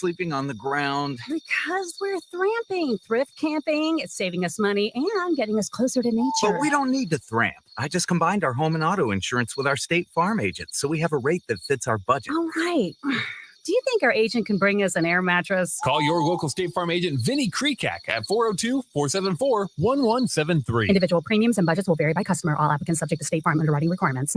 sleeping on the ground? Because we're thramping, thrift camping. It's saving us money and getting us closer to nature. But we don't need to thramp. I just combined our home and auto insurance with our State Farm agent, so we have a rate that fits our budget. All right. Do you think our agent can bring us an air mattress? Call your local State Farm agent, Vinny Krekak, at 402-474-1173. Individual premiums and budgets will vary by customer. All applicants subject to State Farm underwriting requirements.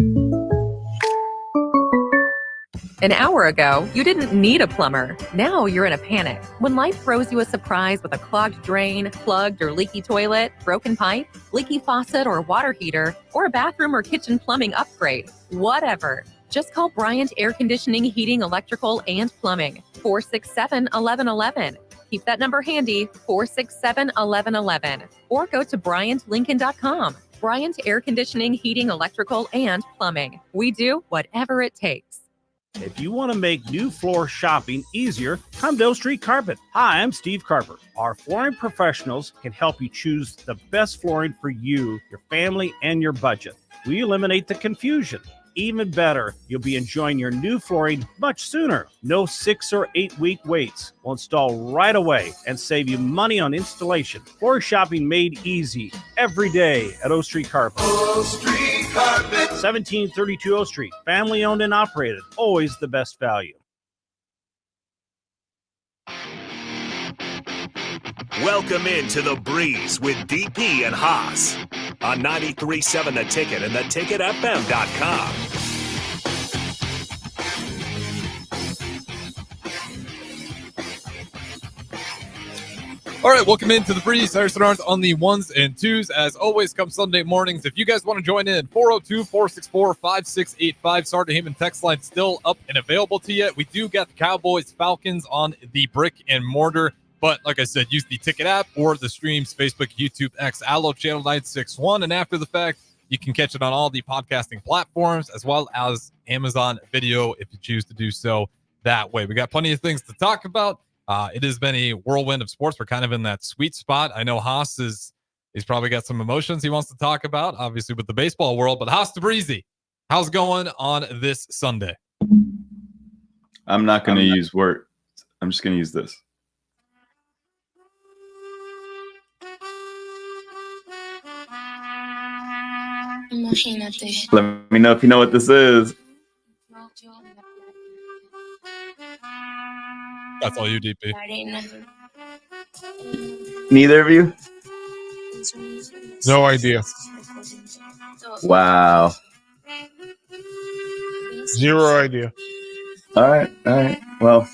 An hour ago, you didn't need a plumber. Now you're in a panic. When life throws you a surprise with a clogged drain, plugged or leaky toilet, broken pipe, leaky faucet or water heater, or a bathroom or kitchen plumbing upgrade, whatever. Just call Bryant Air Conditioning, Heating, Electrical, and Plumbing, 467-1111. Keep that number handy, 467-1111. Or go to BryantLincoln.com. Bryant Air Conditioning, Heating, Electrical, and Plumbing. We do whatever it takes. If you want to make new floor shopping easier, come to O Street Carpet. Hi, I'm Steve Carper. Our flooring professionals can help you choose the best flooring for you, your family, and your budget. We eliminate the confusion. Even better, you'll be enjoying your new flooring much sooner. No 6 or 8 week waits. We'll install right away and save you money on installation. Floor shopping made easy every day at O Street Carpet. O Street Carpet. 1732 O Street. Family owned and operated. Always the best value. Welcome into The Breeze with DP and Haas on 93.7 The Ticket and theticketfm.com. All right, welcome into The Breeze. Harrison Arns on the ones and twos. As always, come Sunday mornings. If you guys want to join in, 402-464-5685. Sergeant Heyman text line still up and available to you. We do got the Cowboys Falcons on the brick and mortar. But like I said, use the Ticket app or the streams, Facebook, YouTube, X, Allo Channel 961. And after the fact, you can catch it on all the podcasting platforms as well as Amazon Video if you choose to do so that way. We got plenty of things to talk about. It has been a whirlwind of sports. We're kind of in that sweet spot. I know Haas he's probably got some emotions he wants to talk about, obviously with the baseball world. But Haas DeBreezy, how's it going on this Sunday? I'm not going to use words. I'm just going to use this. Let me know if you know what this is. That's all you, DP. Neither of you? No idea. Wow. Zero idea. All right. Well,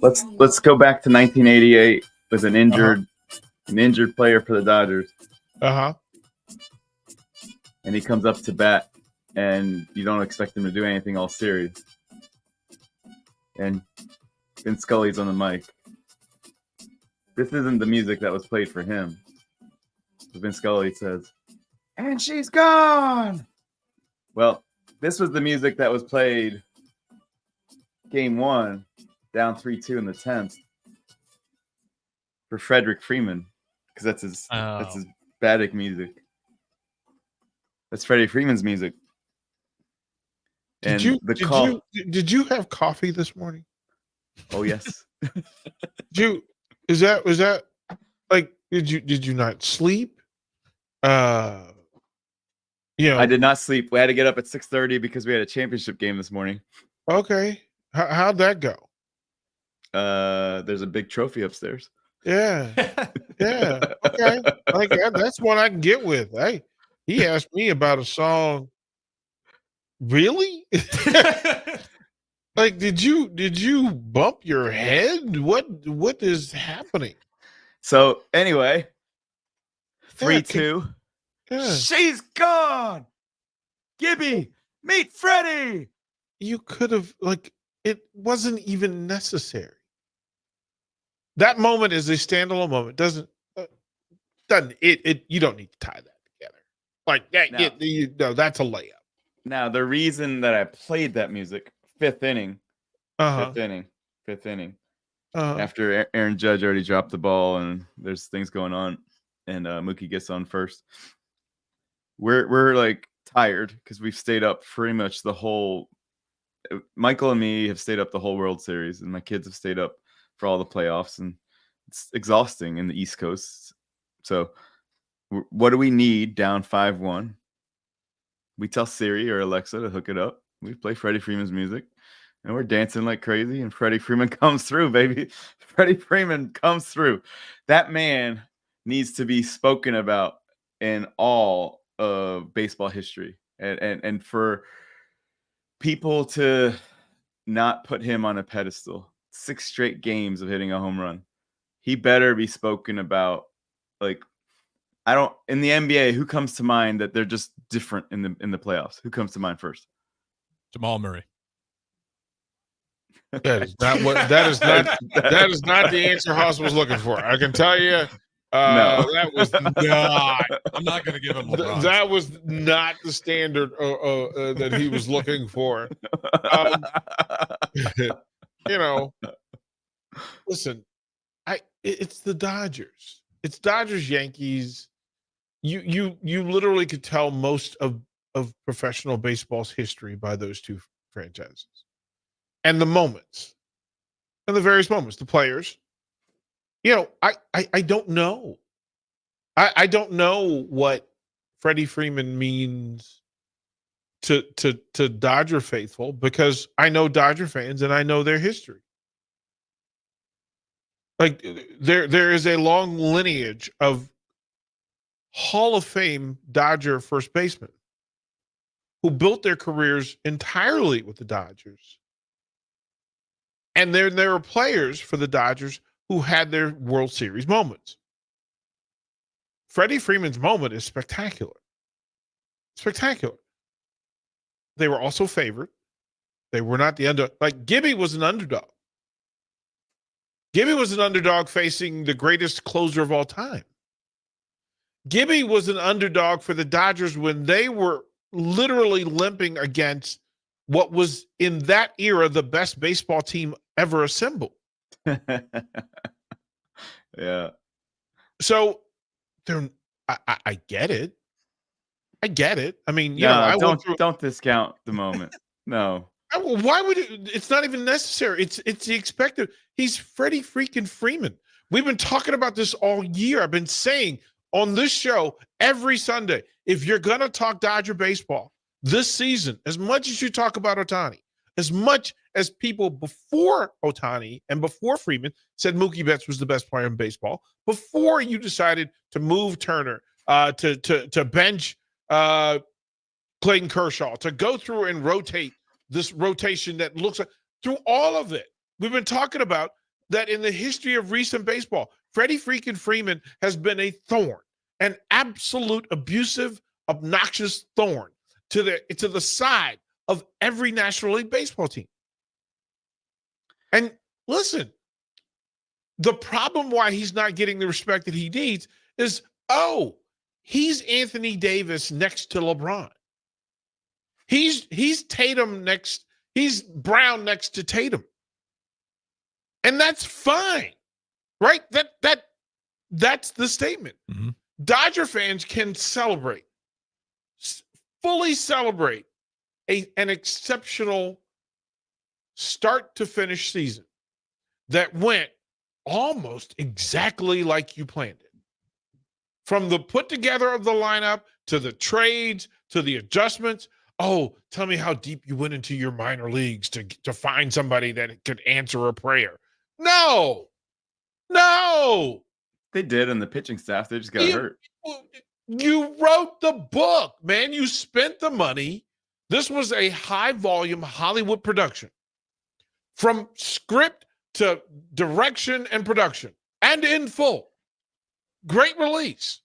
let's go back to 1988 with an injured player for the Dodgers. Uh-huh. And he comes up to bat, and you don't expect him to do anything all series. And Vin Scully's on the mic. This isn't the music that was played for him. Vin Scully says, "And she's gone." Well, this was the music that was played Game 1, down 3-2 in the 10th, for Frederick Freeman, because that's his Baddick music. That's Freddie Freeman's music. Did you have coffee this morning? Oh yes. Was that like did you not sleep? I did not sleep. We had to get up at 6:30 because we had a championship game this morning. Okay. How'd that go? There's a big trophy upstairs. Yeah. Yeah. Okay. Like that's one I can get with. Hey, he asked me about a song. Really? Like, did you bump your head? What is happening? So anyway, 3-2. Yeah. She's gone. Gibby, meet Freddie. You could have it wasn't even necessary. That moment is a standalone moment. Doesn't you don't need to tie that together. Like that. No, that's a layup. Now the reason that I played that music, fifth inning. After Aaron Judge already dropped the ball and there's things going on, and Mookie gets on first. We're like tired because we've stayed up pretty much the whole Michael and me have stayed up the whole World Series, and my kids have stayed up for all the playoffs, and it's exhausting in the East Coast. So what do we need down 5-1? We tell Siri or Alexa to hook it up. We play Freddie Freeman's music, and we're dancing like crazy, and Freddie Freeman comes through, baby. Freddie Freeman comes through. That man needs to be spoken about in all of baseball history. And for people to not put him on a pedestal, 6 straight games of hitting a home run, he better be spoken about. Like, in the NBA, who comes to mind that they're just different in the playoffs? Who comes to mind first? Jamal Murray. That is not the answer Haas was looking for. I can tell you. No. That was not. I'm not going to give him LeBron. That was not the standard that he was looking for. Listen, it's the Dodgers. It's Dodgers Yankees. You literally could tell most of professional baseball's history by those two franchises, and the moments, and the various moments, the players. I don't know. I don't know what Freddie Freeman means to Dodger faithful, because I know Dodger fans and I know their history. Like, there is a long lineage of Hall of Fame Dodger first basemen who built their careers entirely with the Dodgers. And there are players for the Dodgers who had their World Series moments. Freddie Freeman's moment is spectacular. Spectacular. They were also favored. They were not the underdog. Like, Gibby was an underdog. Gibby was an underdog facing the greatest closer of all time. Gibby was an underdog for the Dodgers when they were literally limping against what was in that era the best baseball team ever assembled. Yeah. So I get it. I get it. I mean, don't discount the moment. No. Why would it's not even necessary. It's the expected. He's Freddie freaking Freeman. We've been talking about this all year. I've been saying on this show every Sunday, if you're going to talk Dodger baseball this season, as much as you talk about Ohtani, as much as people before Ohtani and before Freeman said Mookie Betts was the best player in baseball, before you decided to move Turner, to bench Clayton Kershaw, to go through and rotate this rotation that looks like, through all of it, we've been talking about that in the history of recent baseball, Freddie freaking Freeman has been a thorn, an absolute abusive, obnoxious thorn to the side of every National League baseball team. And listen, the problem why he's not getting the respect that he needs is, he's Anthony Davis next to LeBron. He's Tatum next. He's Brown next to Tatum. And that's fine, right? That's the statement. Mm-hmm. Dodger fans can celebrate, fully celebrate an exceptional start to finish season that went almost exactly like you planned it. From the put together of the lineup to the trades to the adjustments. Oh, tell me how deep you went into your minor leagues to find somebody that could answer a prayer. No. They did in the pitching staff. They just got hurt. You wrote the book, man. You spent the money. This was a high volume Hollywood production. From script to direction and production, and in full. Great release.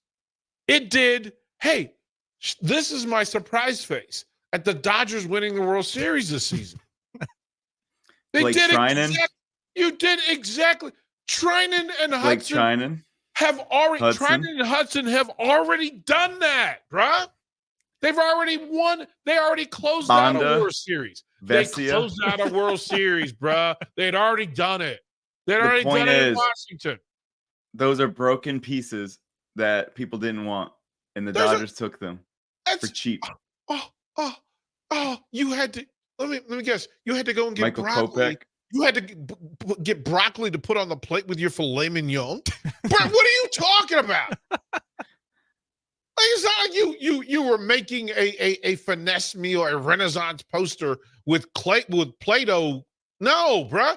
It did. Hey, this is my surprise face at the Dodgers winning the World Series this season. They Blake did Treinen? You did exactly. Treinen and Hudson Treinen? have already. Hudson? Treinen and Hudson have already done that, bruh. They've already won. They already closed out a World Series. They closed out a World Series, bruh. They'd already done it. They'd already done it in Washington. Those are broken pieces that people didn't want, and the Dodgers took them for cheap. You had to. let me guess. You had to go and get Michael broccoli. Kopech. You had to get broccoli to put on the plate with your filet mignon. Bro, what are you talking about? It's not like you were making a finesse meal, a Renaissance poster with Play-Doh. No, bro.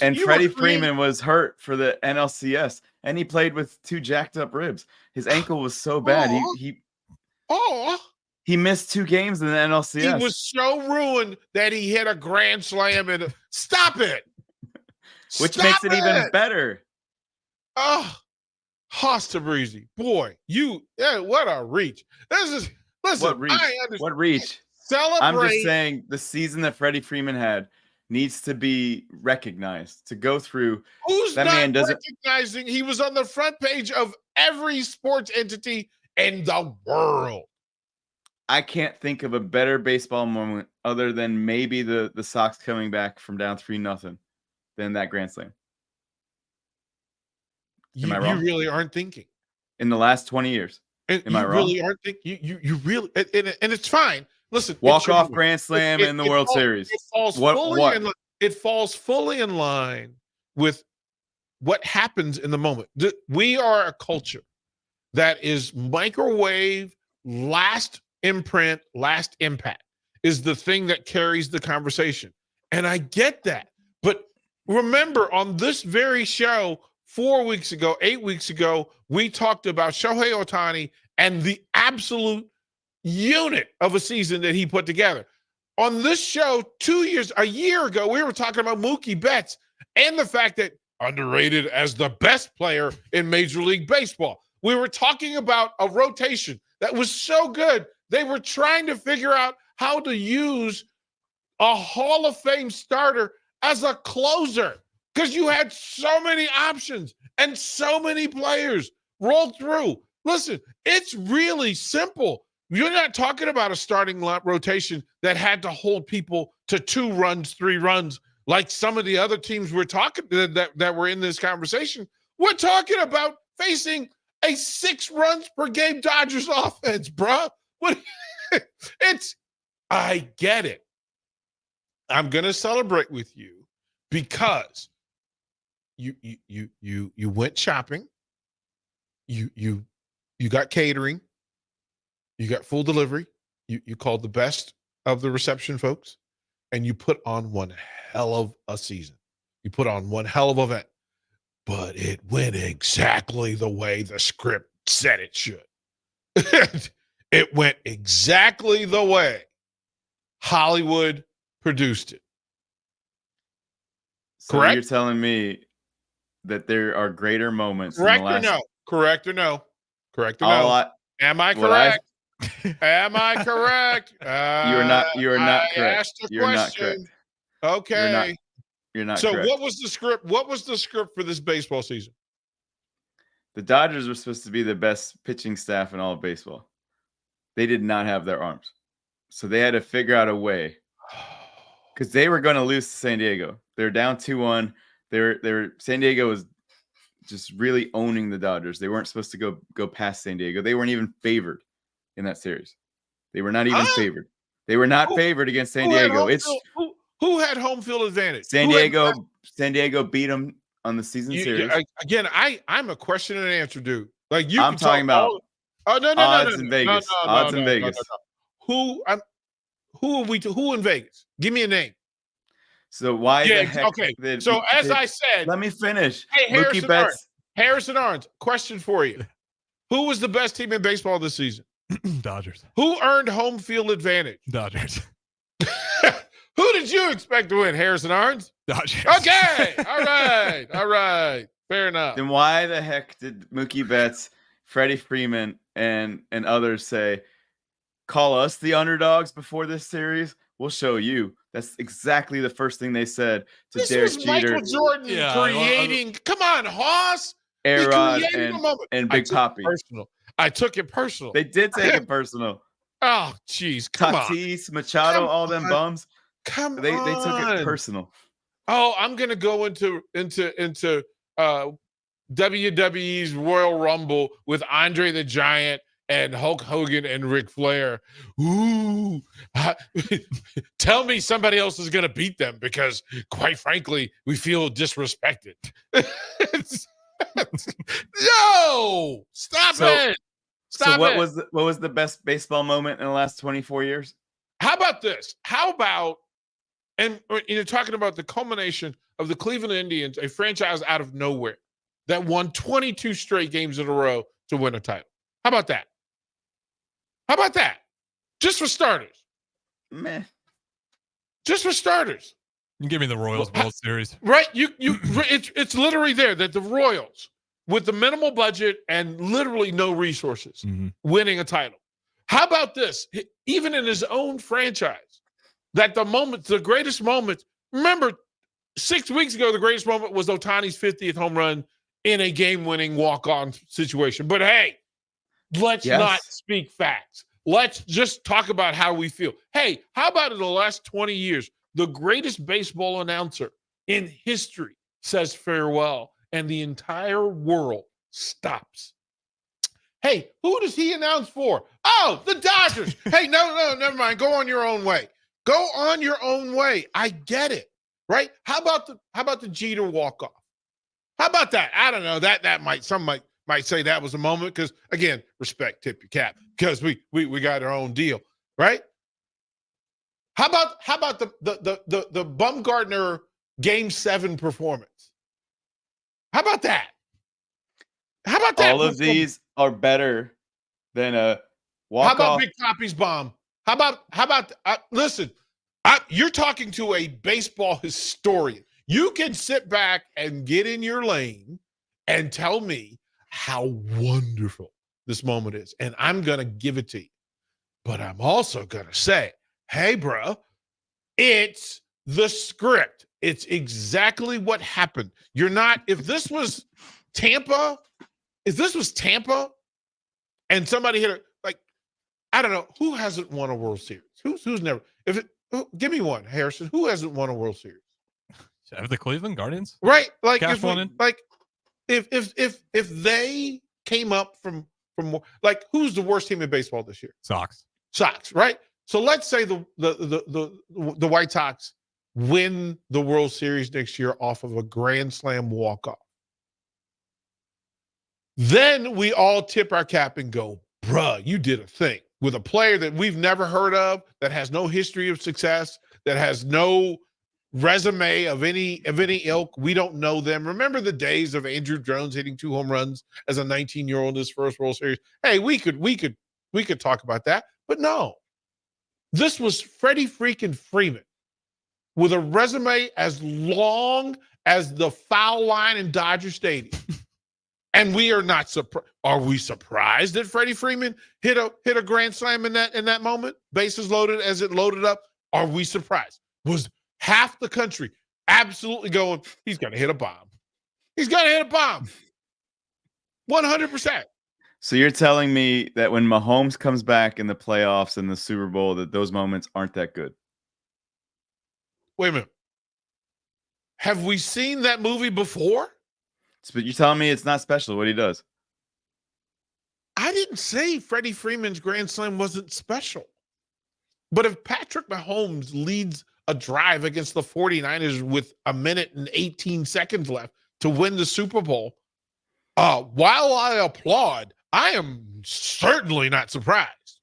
And Freddie Freeman was hurt for the NLCS, and he played with 2 jacked up ribs. His ankle was so bad. He missed 2 games in the NLCS. He was so ruined that he hit a grand slam and stop it. Which makes it even better. Oh, Hosta Breezy. Boy, what a reach. Listen, What reach? I understand. What reach? Celebrate. I'm just saying the season that Freddie Freeman had needs to be recognized. To go through, Who's that not man doesn't recognizing he was on the front page of every sports entity in the world? I can't think of a better baseball moment other than maybe the Sox coming back from down 3-0 than that grand slam. Am I wrong? You really aren't thinking. In the last 20 years. Am I wrong? Really aren't thinking. You really, and it's fine. Listen, Walk-off grand slam in the World Series. It falls fully in line with what happens in the moment. We are a culture that is microwave, last imprint, last impact is the thing that carries the conversation. And I get that. But remember, on this very show 8 weeks ago, we talked about Shohei Ohtani and the absolute unit of a season that he put together. On this show a year ago, we were talking about Mookie Betts and the fact that underrated as the best player in Major League Baseball. We were talking about a rotation that was so good. They were trying to figure out how to use a Hall of Fame starter as a closer because you had so many options and so many players rolled through. Listen, it's really simple. You're not talking about a starting rotation that had to hold people to 2 runs, 3 runs, like some of the other teams we're talking that were in this conversation. We're talking about facing a 6 runs per game Dodgers offense, bro. I get it. I'm gonna celebrate with you because you went shopping. You got catering. You got full delivery. You called the best of the reception folks, and you put on one hell of a season. You put on one hell of an event, but it went exactly the way the script said it should. It went exactly the way Hollywood produced it. So correct? You're telling me that there are greater moments. Correct or no? Correct or no? Correct or no? Am I correct? Am I correct? You're not correct. You're not correct. Okay. You're not so correct. what was the script? What was the script for this baseball season? The Dodgers were supposed to be the best pitching staff in all of baseball. They did not have their arms. So they had to figure out a way. Because they were going to lose to San Diego. They're down 2-1. San Diego was just really owning the Dodgers. They weren't supposed to go past San Diego. They weren't even favored in that series. They were not even favored. They were not favored against San Diego. Who had home field advantage? San Diego beat them on the season series. Again, I'm a question and answer dude. Like I'm talking about odds in Vegas. Odds in Vegas. Who in Vegas? Give me a name. So why the heck? Okay. So as I said, let me finish. Hey, Harrison Arns, question for you. Who was the best team in baseball this season? Dodgers. Who earned home field advantage? Dodgers. Who did you expect to win, Harrison Arns? Dodgers. Okay. All right. Fair enough. Then why the heck did Mookie Betts, Freddie Freeman, and others say, call us the underdogs before this series? We'll show you. That's exactly the first thing they said to this Derek was Jeter. Michael Jordan creating. Come on, Hoss. A-Rod and Big Papi. I took it personal. They did take it personal. Oh, jeez. Come Tatis, on. Machado, all them bums. They took it personal. Oh, I'm gonna go into WWE's Royal Rumble with Andre the Giant and Hulk Hogan and Ric Flair. Ooh, tell me somebody else is going to beat them because, quite frankly, we feel disrespected. No, stop it. Stop what it. was the best baseball moment in the last 24 years? How about this? How about, and you're talking about the culmination of the Cleveland Indians, a franchise out of nowhere that won 22 straight games in a row to win a title. How about that? How about that? Just for starters. Meh. Just for starters. You give me the Royals World Series. Right? It's literally there that the Royals, with the minimal budget and literally no resources, winning a title. How about this? Even in his own franchise, that the greatest moment, remember 6 weeks ago, the greatest moment was Ohtani's 50th home run in a game-winning walk-on situation. But hey, let's not speak facts. Let's just talk about how we feel. Hey, how about in the last 20 years, the greatest baseball announcer in history says farewell, and the entire world stops? Hey, who does he announce for? Oh, the Dodgers. Hey, no, never mind. Go on your own way. Go on your own way. I get it, right? How about the Jeter walk-off? How about that? I don't know. Some might say that was a moment because, again, respect, tip your cap, because we got our own deal, right? How about the Bumgarner Game 7 performance? How about that? How about that? All of these are better than a walk-off. How about Big Papi's bomb? How about listen, you're talking to a baseball historian. You can sit back and get in your lane and tell me how wonderful this moment is, and I'm going to give it to you. But I'm also going to say, hey, bro, it's the script. It's exactly what happened. You're not, if this was Tampa and somebody hit it, like, I don't know, who hasn't won a World Series? Who's never, give me one, Harrison. Who hasn't won a World Series? Have the Cleveland Guardians? Right. Like, if they came up from like, who's the worst team in baseball this year? Sox, right? So let's say the White Sox win the World Series next year off of a grand slam walk-off. Then we all tip our cap and go, bruh, you did a thing with a player that we've never heard of, that has no history of success, that has no resume of any ilk. We don't know them. Remember the days of Andrew Jones hitting 2 home runs as a 19-year-old in his first World Series? Hey, we could talk about that, but no. This was Freddie freaking Freeman with a resume as long as the foul line in Dodger Stadium. And we are not surprised. Are we surprised that Freddie Freeman hit a grand slam in that moment? Bases loaded as it loaded up. Are we surprised? Was half the country absolutely going, he's going to hit a bomb. He's going to hit a bomb. 100%. So you're telling me that when Mahomes comes back in the playoffs and the Super Bowl, that those moments aren't that good? Wait a minute. Have we seen that movie before? But you're telling me it's not special what he does. I didn't say Freddie Freeman's grand slam wasn't special. But if Patrick Mahomes leads a drive against the 49ers with 1 minute and 18 seconds left to win the Super Bowl, while I applaud, I am certainly not surprised.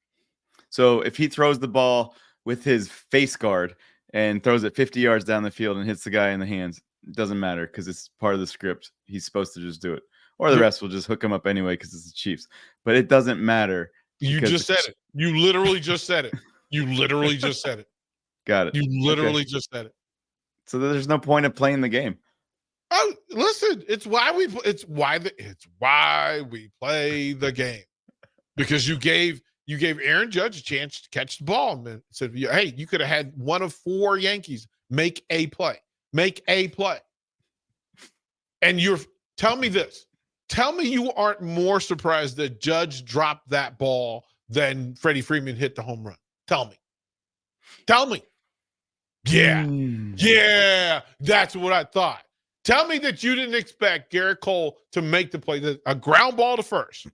So if he throws the ball with his face guard and throws it 50 yards down the field and hits the guy in the hands, it doesn't matter because it's part of the script. He's supposed to just do it. Or the rest will just hook him up anyway because it's the Chiefs. But it doesn't matter. You just said it. You literally just said it. You literally just said it. Got it. You literally just said it. So there's no point of playing the game. Oh, listen, it's why we play the game. Because you gave Aaron Judge a chance to catch the ball and said, hey, you could have had one of 4 Yankees make a play. Make a play. And tell me this. Tell me you aren't more surprised that Judge dropped that ball than Freddie Freeman hit the home run. Tell me. Tell me. Yeah. Yeah. That's what I thought. Tell me that you didn't expect Garrett Cole to make the play, a ground ball to first.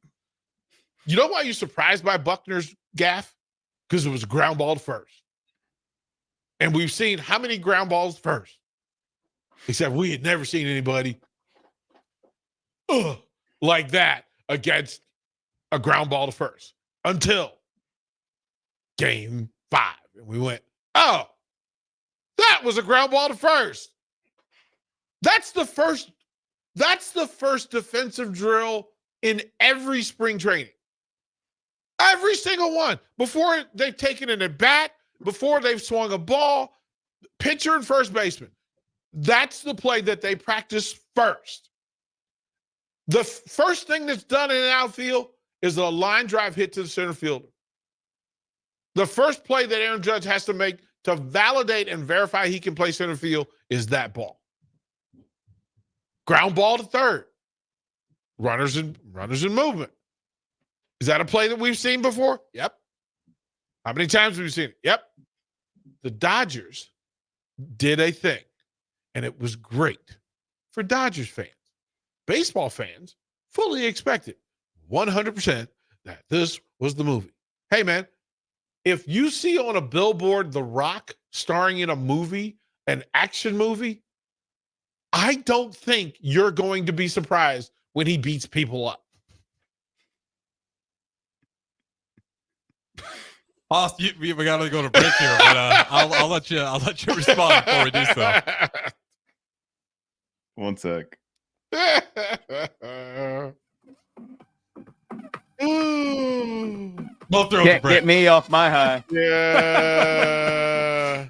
You know why you're surprised by Buckner's gaffe? Because it was a ground ball to first. And we've seen how many ground balls first? Except we had never seen anybody like that against a ground ball to first until game 5. And we went, oh, that was a ground ball to first. That's the first defensive drill in every spring training. Every single one. Before they've taken an at bat, before they've swung a ball, pitcher and first baseman. That's the play that they practice first. The first thing that's done in an outfield is a line drive hit to the center fielder. The first play that Aaron Judge has to make to validate and verify he can play center field is that ball. Ground ball to third. Runners in movement. Is that a play that we've seen before? Yep. How many times have we seen it? Yep. The Dodgers did a thing, and it was great for Dodgers fans. Baseball fans fully expected 100% that this was the movie. Hey, man, if you see on a billboard The Rock starring in a movie, an action movie, I don't think you're going to be surprised when he beats people up. Hoss, we got to go to break here, but I'll let you respond before we do so. 1 sec. Both throw the Can't break. get me off my high. Yeah.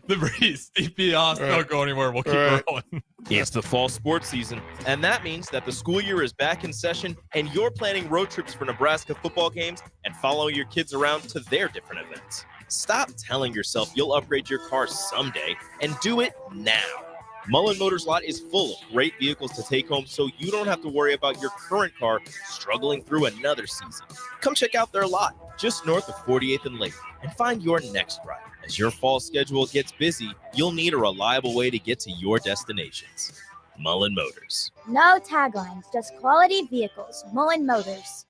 The breeze. DP Hoss, don't go anywhere. We'll keep rolling. It's the fall sports season, and that means that the school year is back in session and you're planning road trips for Nebraska football games and following your kids around to their different events. Stop telling yourself you'll upgrade your car someday and do it now. Mullen Motors lot is full of great vehicles to take home so you don't have to worry about your current car struggling through another season. Come check out their lot just north of 48th and Lake and find your next ride. As your fall schedule gets busy, you'll need a reliable way to get to your destinations. Mullen Motors. No taglines, just quality vehicles. Mullen Motors.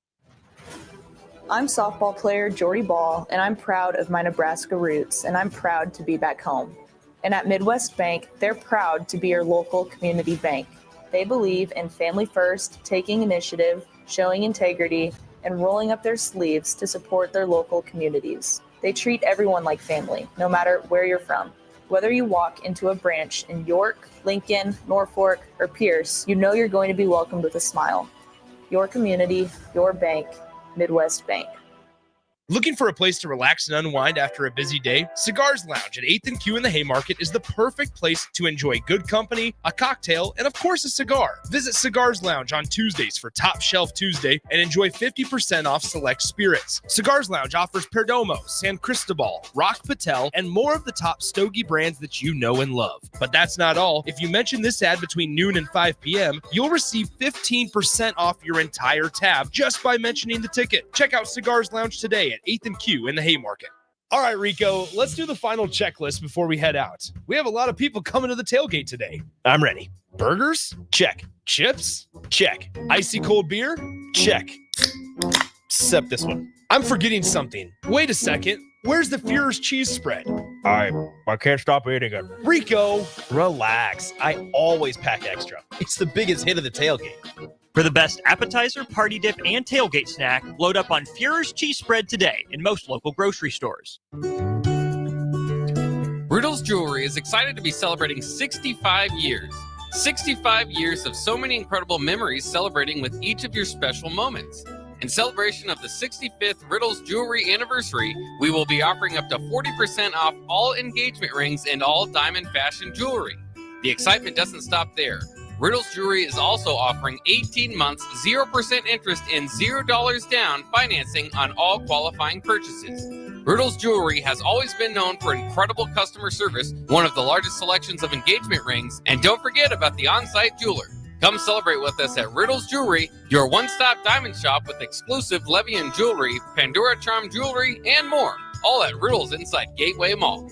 I'm softball player Jordy Ball, and I'm proud of my Nebraska roots, and I'm proud to be back home. And at Midwest Bank, they're proud to be your local community bank. They believe in family first, taking initiative, showing integrity, and rolling up their sleeves to support their local communities. They treat everyone like family, no matter where you're from. Whether you walk into a branch in York, Lincoln, Norfolk, or Pierce, you know you're going to be welcomed with a smile. Your community, your bank, Midwest Bank. Looking for a place to relax and unwind after a busy day? Cigars Lounge at 8th and Q in the Haymarket is the perfect place to enjoy good company, a cocktail, and of course a cigar. Visit Cigars Lounge on Tuesdays for Top Shelf Tuesday and enjoy 50% off select spirits. Cigars Lounge offers Perdomo, San Cristobal, Rock Patel, and more of the top stogie brands that you know and love. But that's not all. If you mention this ad between noon and 5 p.m., you'll receive 15% off your entire tab just by mentioning the ticket. Check out Cigars Lounge today at 8th and Q in the Haymarket. All right, Rico, let's do the final checklist before we head out. We have a lot of people coming to the tailgate today. I'm ready. Burgers? Check. Chips? Check. Icy cold beer? Check. Except this one. I'm forgetting something. Wait a second. Where's the Führer's cheese spread? I can't stop eating it. Rico, relax. I always pack extra. It's the biggest hit of the tailgate. For the best appetizer, party dip, and tailgate snack, load up on Führer's cheese spread today in most local grocery stores. Riddles Jewelry is excited to be celebrating 65 years. 65 years of so many incredible memories celebrating with each of your special moments. In celebration of the 65th Riddles Jewelry anniversary, we will be offering up to 40% off all engagement rings and all diamond fashion jewelry. The excitement doesn't stop there. Riddles Jewelry is also offering 18 months, 0% interest and $0 down financing on all qualifying purchases. Riddles Jewelry has always been known for incredible customer service, one of the largest selections of engagement rings, and don't forget about the on-site jeweler. Come celebrate with us at Riddles Jewelry, your one-stop diamond shop with exclusive Levian jewelry, Pandora Charm jewelry, and more. All at Riddles inside Gateway Mall.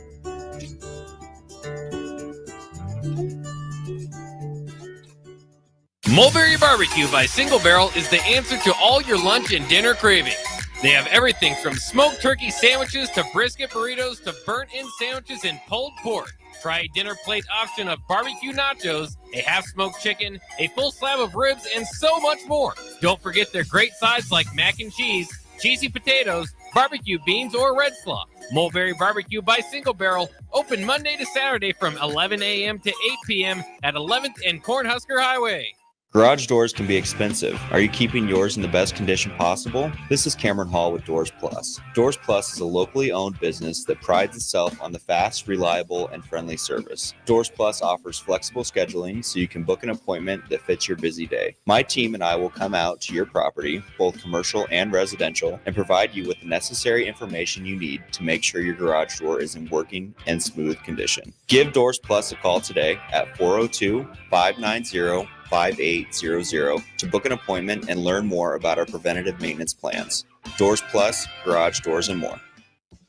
Mulberry Barbecue by Single Barrel is the answer to all your lunch and dinner cravings. They have everything from smoked turkey sandwiches to brisket burritos to burnt-in sandwiches and pulled pork. Try a dinner plate option of barbecue nachos, a half-smoked chicken, a full slab of ribs, and so much more. Don't forget their great sides like mac and cheese, cheesy potatoes, barbecue beans, or red slaw. Mulberry Barbecue by Single Barrel, open Monday to Saturday from 11 a.m. to 8 p.m. at 11th and Cornhusker Highway. Garage doors can be expensive. Are you keeping yours in the best condition possible? This is Cameron Hall with Doors Plus. Doors Plus is a locally owned business that prides itself on the fast, reliable, and friendly service. Doors Plus offers flexible scheduling so you can book an appointment that fits your busy day. My team and I will come out to your property, both commercial and residential, and provide you with the necessary information you need to make sure your garage door is in working and smooth condition. Give Doors Plus a call today at 402-590-5800 to book an appointment and learn more about our preventative maintenance plans. Doors Plus, garage doors, and more.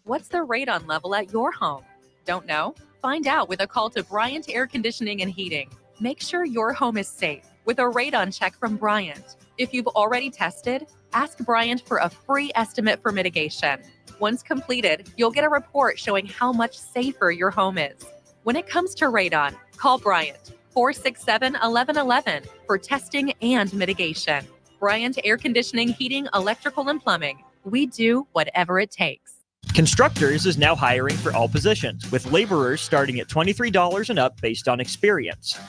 What's the radon level at your home? Don't know? Find out with a call to Bryant Air Conditioning and Heating. Make sure your home is safe with a radon check from Bryant. If you've already tested, ask Bryant for a free estimate for mitigation. Once completed, you'll get a report showing how much safer your home is. When it comes to radon, call Bryant 467-1111 for testing and mitigation. Bryant Air Conditioning, Heating, Electrical, and Plumbing. We do whatever it takes. Constructors is now hiring for all positions, with laborers starting at $23 and up based on experience.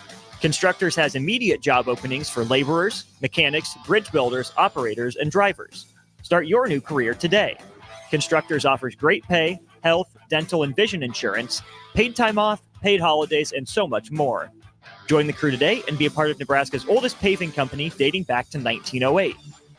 Constructors has immediate job openings for laborers, mechanics, bridge builders, operators, and drivers. Start your new career today. Constructors offers great pay, health, dental, and vision insurance, paid time off, paid holidays, and so much more. Join the crew today and be a part of Nebraska's oldest paving company dating back to 1908.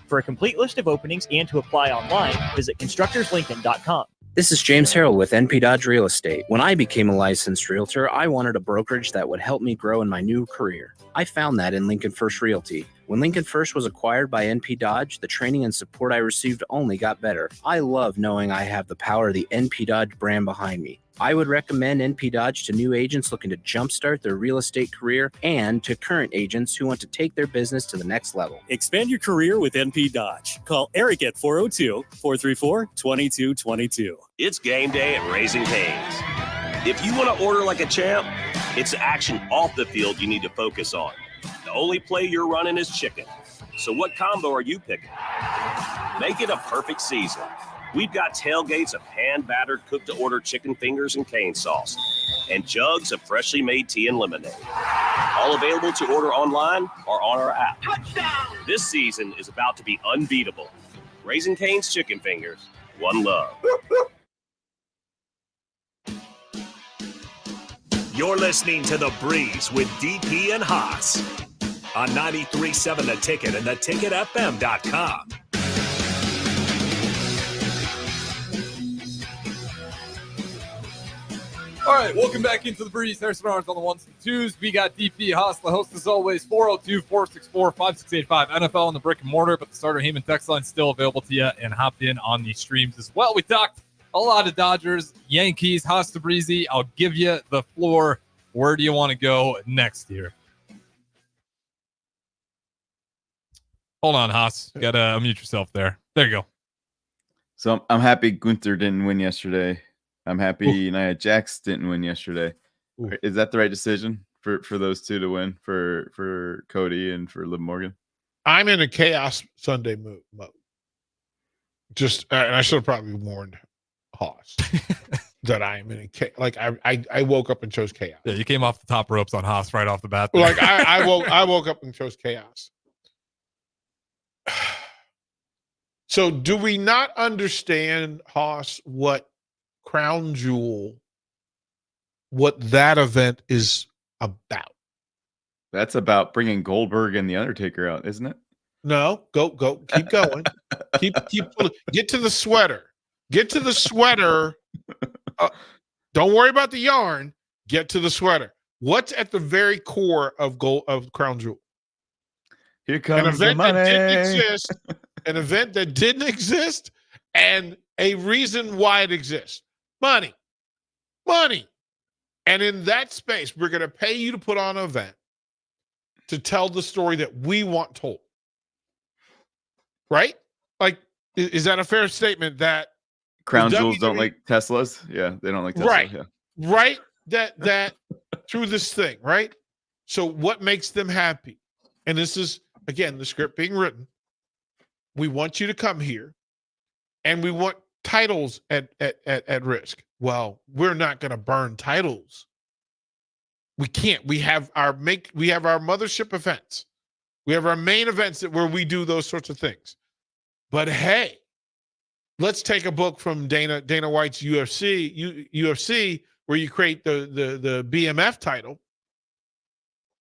For a complete list of openings and to apply online, visit constructorslincoln.com. This is James Harrell with NP Dodge Real Estate. When I became a licensed realtor, I wanted a brokerage that would help me grow in my new career. I found that in Lincoln First Realty. When Lincoln First was acquired by NP Dodge, the training and support I received only got better. I love knowing I have the power of the NP Dodge brand behind me. I would recommend NP Dodge to new agents looking to jumpstart their real estate career and to current agents who want to take their business to the next level. Expand your career with NP Dodge. Call Eric at 402-434-2222. It's game day at Raising Cane's. If you want to order like a champ, it's action off the field you need to focus on. The only play you're running is chicken. So what combo are you picking? Make it a perfect season. We've got tailgates of hand-battered cooked-to-order chicken fingers and cane sauce, and jugs of freshly made tea and lemonade. All available to order online or on our app. Touchdown! This season is about to be unbeatable. Raising Cane's Chicken Fingers, one love. You're listening to The Breeze with DP and Haas on 93.7 The Ticket and theticketfm.com. All right, welcome back into the Breeze. Harrison Arns on the ones and twos. We got DP Haas, the host as always, 402-464-5685. NFL on the brick and mortar, but the starter Heyman text line still available to you, and hop in on the streams as well. We talked a lot of Dodgers, Yankees, Haas to Breezy. I'll give you the floor. Where do you want to go next here? Hold on, Haas. You got to unmute yourself there. There you go. So I'm happy Gunther didn't win yesterday. I'm happy Nia Jax didn't win yesterday. Ooh. Is that the right decision for those two to win, for Cody and for Liv Morgan? I'm in a chaos Sunday mode. Just, and I should have probably warned Haas that I am in a chaos. Like I woke up and chose chaos. Yeah, you came off the top ropes on Haas right off the bat. Like I woke up and chose chaos. So do we not understand, Haas, what Crown Jewel, what that event is about? That's about bringing Goldberg and The Undertaker out, isn't it? No, go, keep going. keep get to the sweater. Get to the sweater. Don't worry about the yarn. Get to the sweater. What's at the very core of Crown Jewel? Here comes an event the money. that didn't exist. An event that didn't exist, and a reason why it exists. Money. And in that space, we're going to pay you to put on an event to tell the story that we want told. Right? Like, Is that a fair statement that Crown the Jewels don't WWE like Teslas? Yeah, they don't like Tesla. Right. Yeah. Right? That through this thing, right? So what makes them happy? And this is, again, the script being written. We want you to come here and we want titles at risk. Well, we're not going to burn titles. We can't. We have our mothership events. We have our main events where we do those sorts of things. But hey, let's take a book from Dana White's UFC, where you create the BMF title.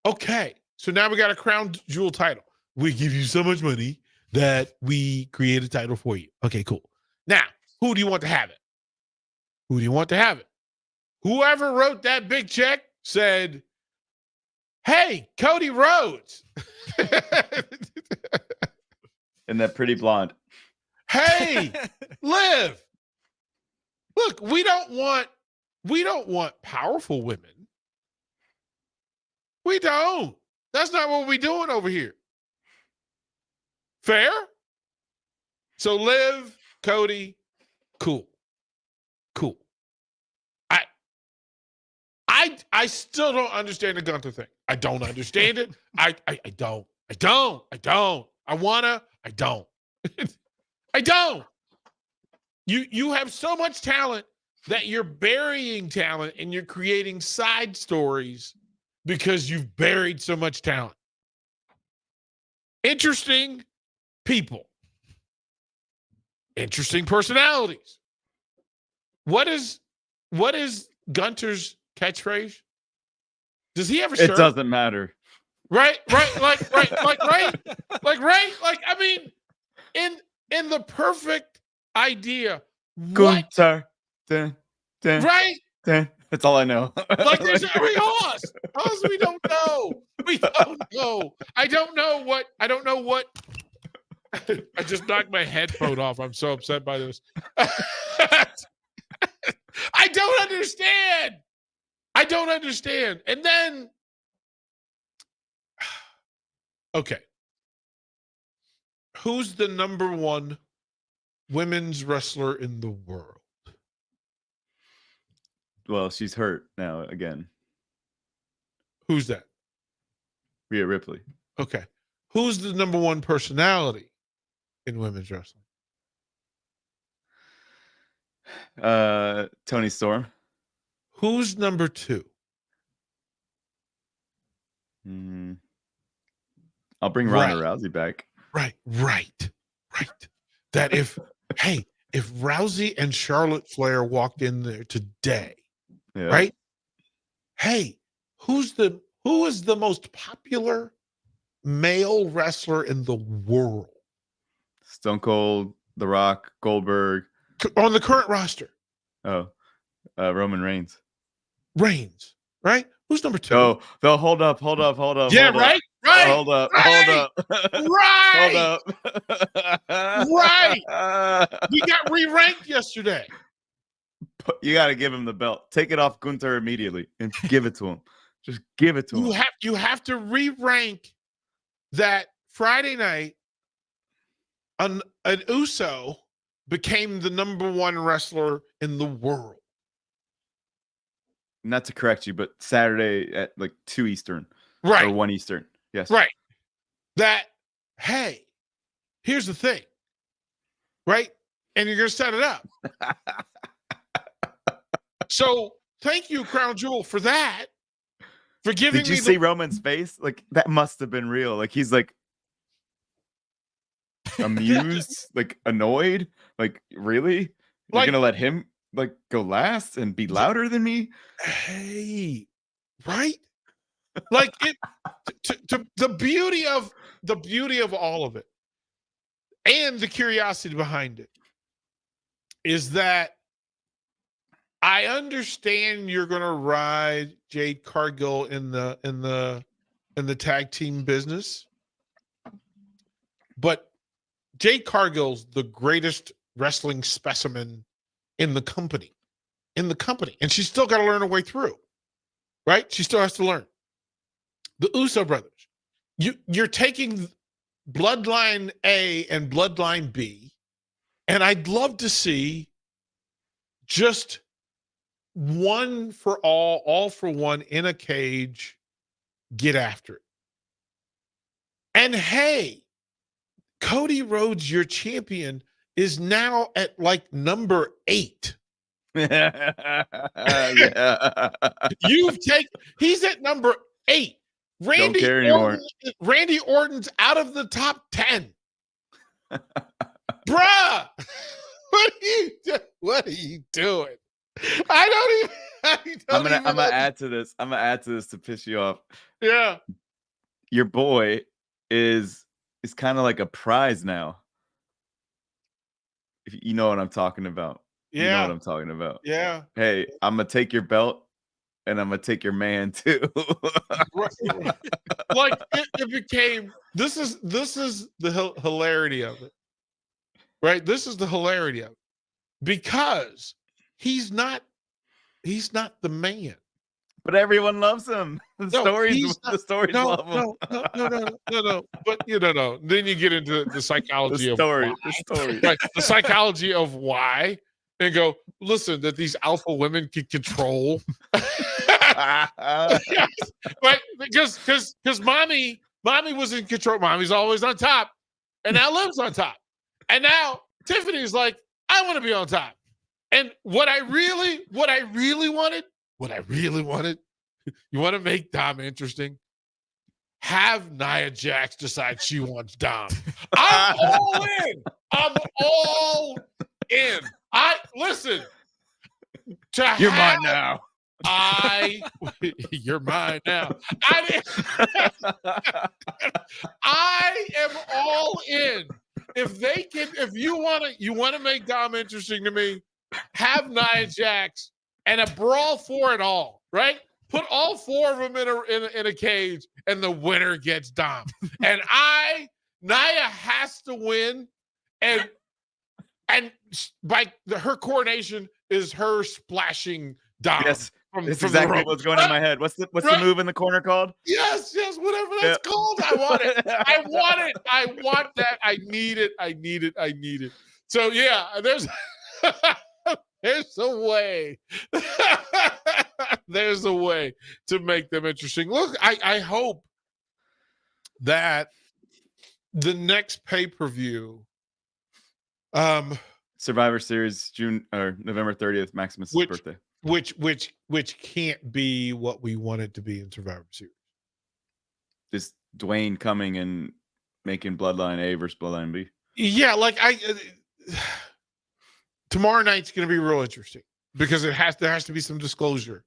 Okay, so now we got a crown jewel title. We give you so much money that we create a title for you. Okay, cool. Now, who do you want to have it? Who do you want to have it? Whoever wrote that big check said, hey, Cody Rhodes. And that pretty blonde. Hey, Liv. Look, we don't want powerful women. We don't. That's not what we're doing over here. Fair? So Liv, Cody, cool. I still don't understand the Gunther thing. I don't understand it. I don't. I wanna. I don't. I don't. You have so much talent that you're burying talent and you're creating side stories because you've buried so much talent. Interesting people. Interesting personalities. What is Gunter's catchphrase? Does he have a shirt? It doesn't matter. Right. I mean, in the perfect idea. Gunther. Dun, dun, Right? dun. That's all I know. Like there's every Hoss, we don't know. We don't know. I don't know what. I just knocked my headphone off. I'm so upset by this. I don't understand. And then, okay. Who's the number one women's wrestler in the world? Well, she's hurt now again. Who's that? Rhea Ripley. Okay. Who's the number one personality in women's wrestling? Tony Storm. Who's number two? I'll bring Ronda Rousey back. Right. That if Rousey and Charlotte Flair walked in there today, right? Hey, who is the most popular male wrestler in the world? Stone Cold, The Rock, Goldberg. On the current roster. Oh, Roman Reigns. Right? Who's number two? Oh, hold up. Yeah, hold right? Up. Right. Hold up. Right. Hold up. Right. We got re-ranked yesterday. You got to give him the belt. Take it off Gunther immediately and give it to him. Just give it to him. You have to re-rank that Friday night. An Uso became the number one wrestler in the world. Not to correct you, but Saturday at like 2 Eastern. Right. Or 1 Eastern. Yes. Right. That, hey, here's the thing. Right? And you're going to set it up. So thank you, Crown Jewel, for that. For giving me Did you see Roman's face? Like, that must have been real. Like, he's like amused, like annoyed. Like, really? You're going to let him like go last and be louder than me? Hey, right? Like it to the beauty of all of it and the curiosity behind it is that I understand you're going to ride Jade Cargill in the tag team business, but Jade Cargill's the greatest wrestling specimen in the company, and she's still got to learn her way through, right? She still has to learn. The Uso brothers, you're taking Bloodline A and Bloodline B, And I'd love to see just one for all for one in a cage, get after it. And hey, Cody Rhodes, your champion, is now at like number 8. Yeah. He's at number 8. Don't care anymore. Randy Orton's out of the top 10. Bruh, what are you doing? I don't even. I'm gonna add to this. I'm gonna add to this to piss you off. Yeah. Your boy is kind of like a prize now. If you know what I'm talking about. You know what I'm talking about. Yeah. Hey, I'm gonna take your belt and I'm gonna take your man too. Like it became. This is the hilarity of it, right? This is the hilarity of it because he's not the man. But everyone loves him. The stories love him. No. But no. Then you get into the psychology of why. The story. Right? The psychology of why, and go, listen, that these alpha women can control. Yes, but because mommy was in control. Mommy's always on top, and now Liv's on top, and now Tiffany's like, I want to be on top. And what I really wanted, you want to make Dom interesting? Have Nia Jax decide she wants Dom. I'm all in. I'm all in. Listen. You're mine now. You're mine now. I am all in. If you want to make Dom interesting to me, have Nia Jax and a brawl for it all, right? Put all 4 of them in a cage, and the winner gets Dom. And Nia has to win, and by her coronation is her splashing Dom. Yes, it's from exactly what's going in my head. What's the move in the corner called? Yes, whatever that's called. I want it. I want that. I need it. So yeah, there's a way. There's a way to make them interesting. Look, I hope that the next pay-per-view, Survivor Series, June or November 30th, Maximus' birthday. Which can't be what we want it to be in Survivor Series. This Dwayne coming and making Bloodline A versus Bloodline B. Yeah, like tomorrow night's going to be real interesting because there has to be some disclosure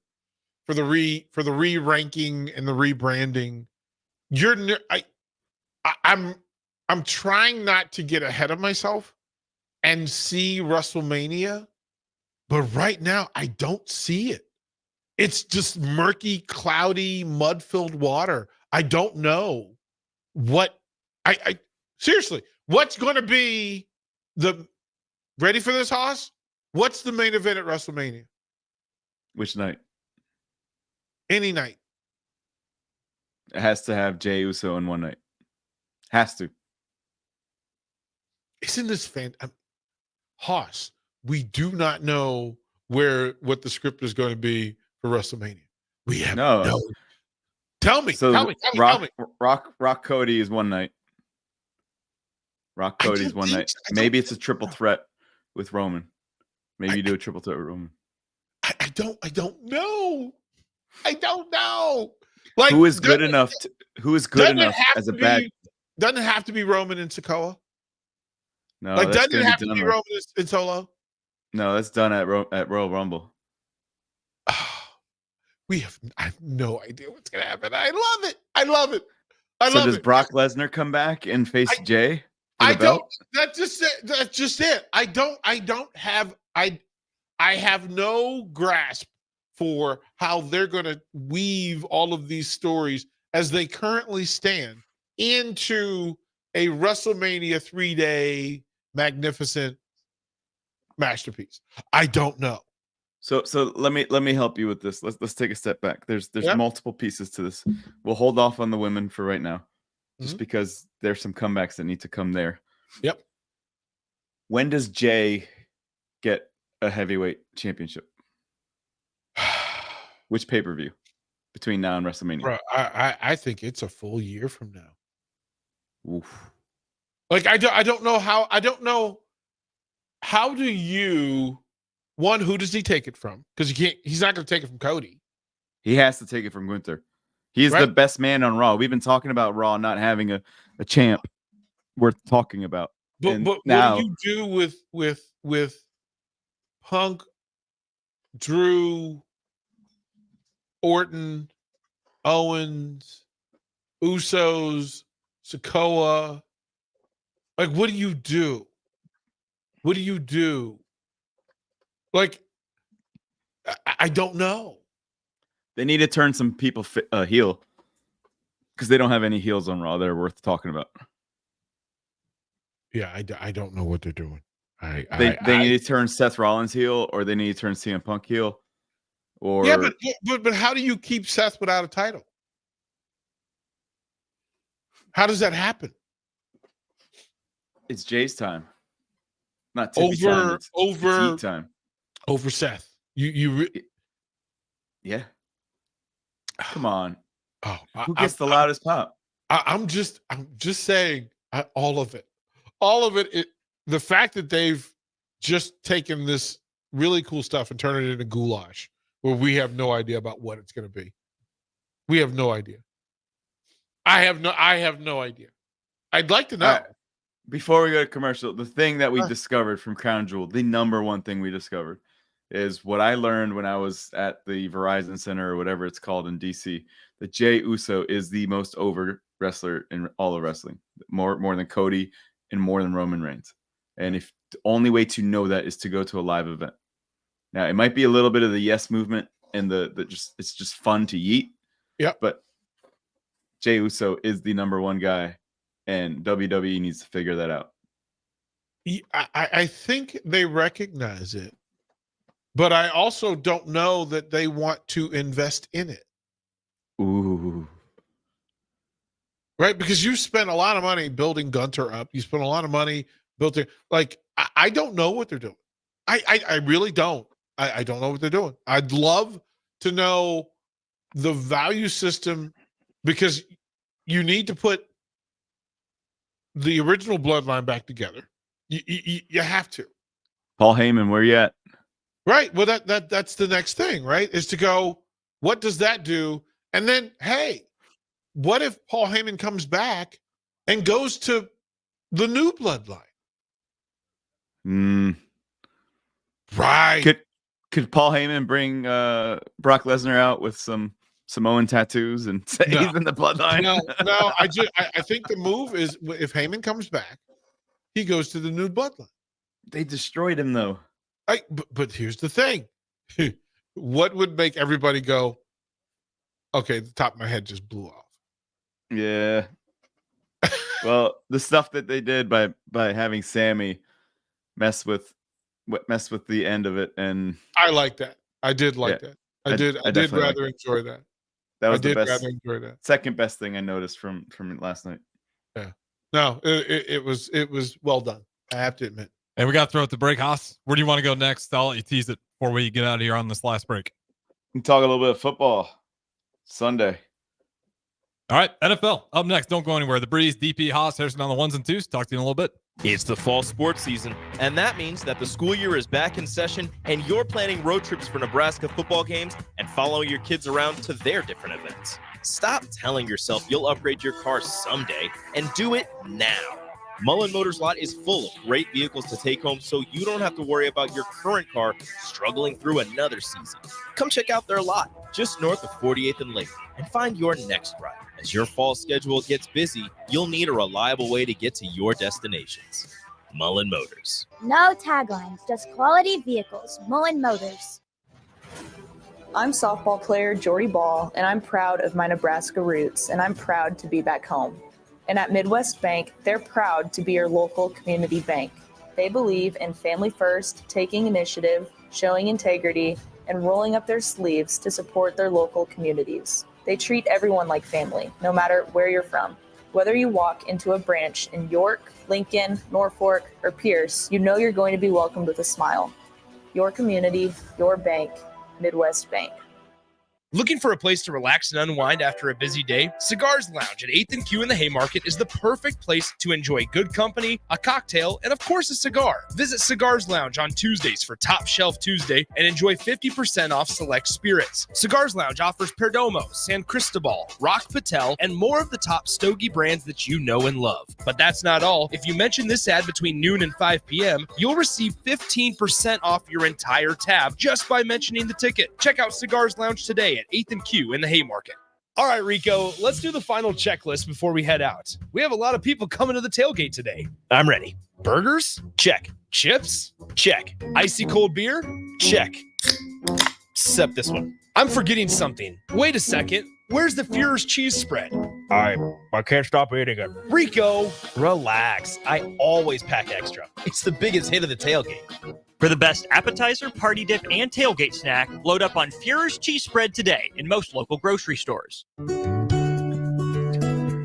for the re-ranking and the rebranding. I'm trying not to get ahead of myself and see WrestleMania, but right now I don't see it. It's just murky, cloudy, mud-filled water. I don't know what I seriously, what's going to be ready for this, Haas? What's the main event at WrestleMania? Which night? Any night. It has to have Jey Uso in one night. Has to. Isn't this fantastic? Haas, we do not know what the script is going to be for WrestleMania. We have no. Tell me. Rock Cody is one night. Rock Cody's one night. Maybe it's a triple threat with Roman. Maybe you do a triple threat with Roman. I don't know. I don't know. Like, who is good enough as a bad? Doesn't it have to be Roman and Sikoa? No, like doesn't it have to be Roman and Solo? No, that's done at Royal Rumble. I have no idea what's gonna happen. I love it. So does Brock Lesnar come back and face Jey? That's just it. I have no grasp for how they're going to weave all of these stories as they currently stand into a WrestleMania 3-day magnificent masterpiece. I don't know. So let me help you with this. Let's take a step back. There's multiple pieces to this. We'll hold off on the women for right now, just because there's some comebacks that need to come there. Yep. When does Jay get a heavyweight championship? Which pay-per-view between now and WrestleMania? Bro, I think it's a full year from now. Oof. Like I don't know how do you who does he take it from? Because he's not going to take it from Cody. He has to take it from Gunther. He is the best man on Raw. We've been talking about Raw not having a champ worth talking about. But now, what do you do with Punk, Drew, Orton, Owens, Usos, Sikoa? Like, what do you do? What do you do? Like, I don't know. they need to turn some people heel because they don't have any heels on Raw that are worth talking about. Yeah, I don't know what they're doing. They need to turn Seth Rollins heel, or they need to turn CM Punk heel. Or yeah, but how do you keep Seth without a title? How does that happen? It's Jay's time, not Tippy time. It's heat time over Seth. Yeah. Come on. Oh, who gets the loudest pop? I'm just saying all of it. All of it. The fact that they've just taken this really cool stuff and turned it into goulash, where we have no idea about what it's going to be. We have no idea. I have no idea. I'd like to know. Before we go to commercial, the thing that we discovered from Crown Jewel, the number one thing we discovered, is what I learned when I was at the Verizon Center or whatever it's called in DC. That Jey Uso is the most over wrestler in all of wrestling, more than Cody and more than Roman Reigns. And if the only way to know that is to go to a live event. Now it might be a little bit of the yes movement and it's just fun to yeet. Yeah. But Jey Uso is the number one guy, and WWE needs to figure that out. I think they recognize it, but I also don't know that they want to invest in it. Ooh. Right? Because you spent a lot of money building Gunther up. You spent a lot of money building. Like, I don't know what they're doing. I really don't. I don't know what they're doing. I'd love to know the value system, because you need to put the original bloodline back together. You have to. Paul Heyman, where you at? Right. Well, that's the next thing, right? Is to go, what does that do? And then, hey, what if Paul Heyman comes back and goes to the new bloodline? Right. Could Paul Heyman bring Brock Lesnar out with some Samoan tattoos and say he's in the bloodline? No. I think the move is, if Heyman comes back, he goes to the new bloodline. They destroyed him though. But here's the thing. What would make everybody go, okay, the top of my head just blew off? Yeah. Well, the stuff that they did by having Sammy mess with the end of it, and I like that. I did like that. I did rather enjoy that. That was I the best, rather enjoy that. second best thing I noticed from last night. Yeah. No, it was well done. I have to admit. Hey, we got to throw it to break, Haas. Where do you want to go next? I'll let you tease it before we get out of here on this last break. We can talk a little bit of football Sunday. All right, NFL up next. Don't go anywhere. The Breeze, DP, Haas, Harrison on the ones and twos. Talk to you in a little bit. It's the fall sports season, and that means that the school year is back in session, and you're planning road trips for Nebraska football games and following your kids around to their different events. Stop telling yourself you'll upgrade your car someday, and do it now. Mullen Motors lot is full of great vehicles to take home, so you don't have to worry about your current car struggling through another season. Come check out their lot just north of 48th and Lake and find your next ride. As your fall schedule gets busy, you'll need a reliable way to get to your destinations. Mullen Motors. No taglines, just quality vehicles. Mullen Motors. I'm softball player Jordy Ball, and I'm proud of my Nebraska roots, and I'm proud to be back home. And at Midwest Bank, they're proud to be your local community bank. They believe in family first, taking initiative, showing integrity, and rolling up their sleeves to support their local communities. They treat everyone like family, no matter where you're from. Whether you walk into a branch in York, Lincoln, Norfolk, or Pierce, you know you're going to be welcomed with a smile. Your community, your bank, Midwest Bank. Looking for a place to relax and unwind after a busy day? Cigars Lounge at 8th and Q in the Haymarket is the perfect place to enjoy good company, a cocktail, and of course a cigar. Visit Cigars Lounge on Tuesdays for Top Shelf Tuesday and enjoy 50% off select spirits. Cigars Lounge offers Perdomo, San Cristobal, Rock Patel, and more of the top stogie brands that you know and love. But that's not all. If you mention this ad between noon and 5 p.m., you'll receive 15% off your entire tab just by mentioning the ticket. Check out Cigars Lounge today at 8th and Q in the Haymarket. All right, Rico, let's do the final checklist before we head out. We have a lot of people coming to the tailgate today. I'm ready. Burgers? Check. Chips? Check. Icy cold beer? Check. Except this one. I'm forgetting something. Wait a second. Where's the Führer's cheese spread? I can't stop eating it. Rico, relax. I always pack extra. It's the biggest hit of the tailgate. For the best appetizer, party dip, and tailgate snack, load up on Führer's cheese spread today in most local grocery stores.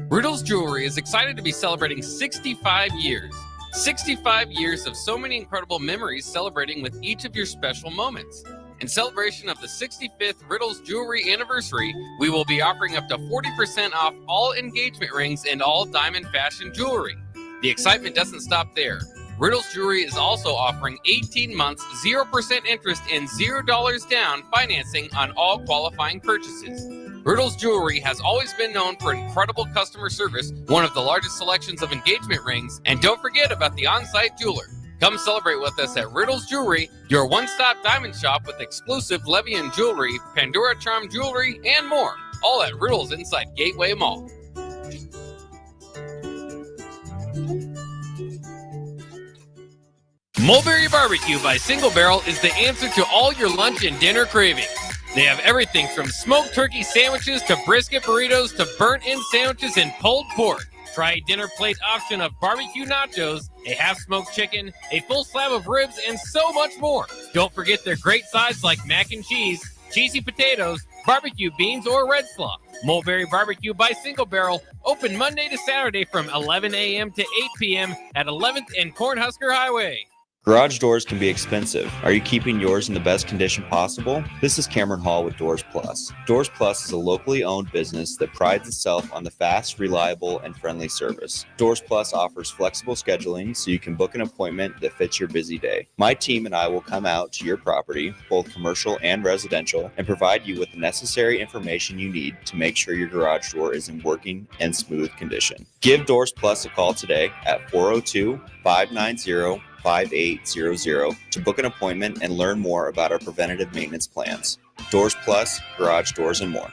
Riddle's Jewelry is excited to be celebrating 65 years. 65 years of so many incredible memories celebrating with each of your special moments. In celebration of the 65th Riddle's Jewelry anniversary, we will be offering up to 40% off all engagement rings and all diamond fashion jewelry. The excitement doesn't stop there. Riddle's Jewelry is also offering 18 months, 0% interest and $0 down financing on all qualifying purchases. Riddle's Jewelry has always been known for incredible customer service, one of the largest selections of engagement rings, and don't forget about the on-site jeweler. Come celebrate with us at Riddle's Jewelry, your one-stop diamond shop with exclusive Levian jewelry, Pandora Charm jewelry, and more. All at Riddle's inside Gateway Mall. Mulberry Barbecue by Single Barrel is the answer to all your lunch and dinner cravings. They have everything from smoked turkey sandwiches to brisket burritos to burnt-in sandwiches and pulled pork. Try a dinner plate option of barbecue nachos, a half-smoked chicken, a full slab of ribs, and so much more. Don't forget their great sides like mac and cheese, cheesy potatoes, barbecue beans, or red slaw. Mulberry Barbecue by Single Barrel, open Monday to Saturday from 11 a.m. to 8 p.m. at 11th and Cornhusker Highway. Garage doors can be expensive. Are you keeping yours in the best condition possible? This is Cameron Hall with Doors Plus. Doors Plus is a locally owned business that prides itself on the fast, reliable, and friendly service. Doors Plus offers flexible scheduling so you can book an appointment that fits your busy day. My team and I will come out to your property, both commercial and residential, and provide you with the necessary information you need to make sure your garage door is in working and smooth condition. Give Doors Plus a call today at 402-590-5800 to book an appointment and learn more about our preventative maintenance plans. Doors Plus, garage doors, and more.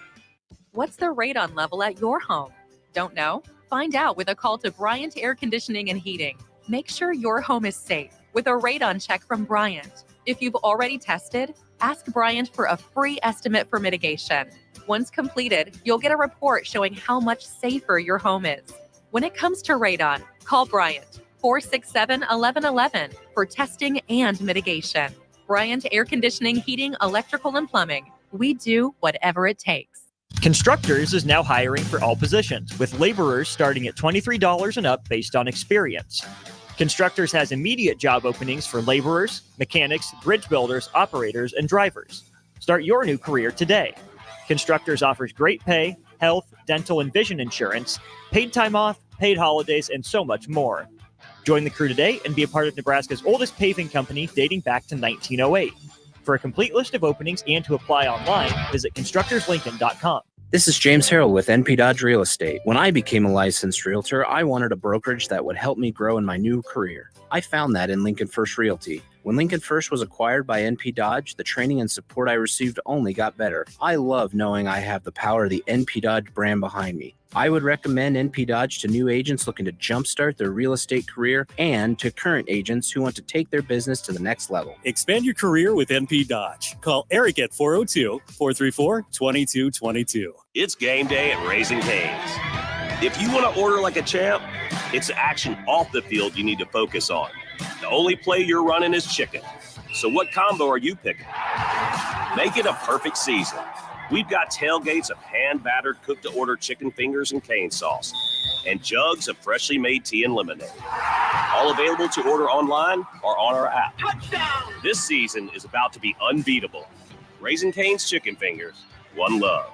What's the radon level at your home? Don't know? Find out with a call to Bryant Air Conditioning and Heating. Make sure your home is safe with a radon check from Bryant. If you've already tested, ask Bryant for a free estimate for mitigation. Once completed, you'll get a report showing how much safer your home is. When it comes to radon, call Bryant 467-1111 for testing and mitigation. Bryant Air Conditioning, Heating, Electrical, and Plumbing. We do whatever it takes. Constructors is now hiring for all positions, with laborers starting at $23 and up based on experience. Constructors has immediate job openings for laborers, mechanics, bridge builders, operators, and drivers. Start your new career today. Constructors offers great pay, health, dental, and vision insurance, paid time off, paid holidays, and so much more. Join the crew today and be a part of Nebraska's oldest paving company dating back to 1908. For a complete list of openings and to apply online, visit constructorslincoln.com. This is James Harrell with NP Dodge Real Estate. When I became a licensed realtor, I wanted a brokerage that would help me grow in my new career. I found that in Lincoln First Realty. When Lincoln First was acquired by NP Dodge, the training and support I received only got better. I love knowing I have the power of the NP Dodge brand behind me. I would recommend NP Dodge to new agents looking to jumpstart their real estate career and to current agents who want to take their business to the next level. Expand your career with NP Dodge. Call Eric at 402-434-2222. It's game day at Raising Cane's. If you want to order like a champ, it's action off the field you need to focus on. The only play you're running is chicken. So what combo are you picking? Make it a perfect season. We've got tailgates of hand-battered, cooked-to-order chicken fingers and cane sauce, and jugs of freshly made tea and lemonade. All available to order online or on our app. Touchdown! This season is about to be unbeatable. Raising Cane's Chicken Fingers, one love.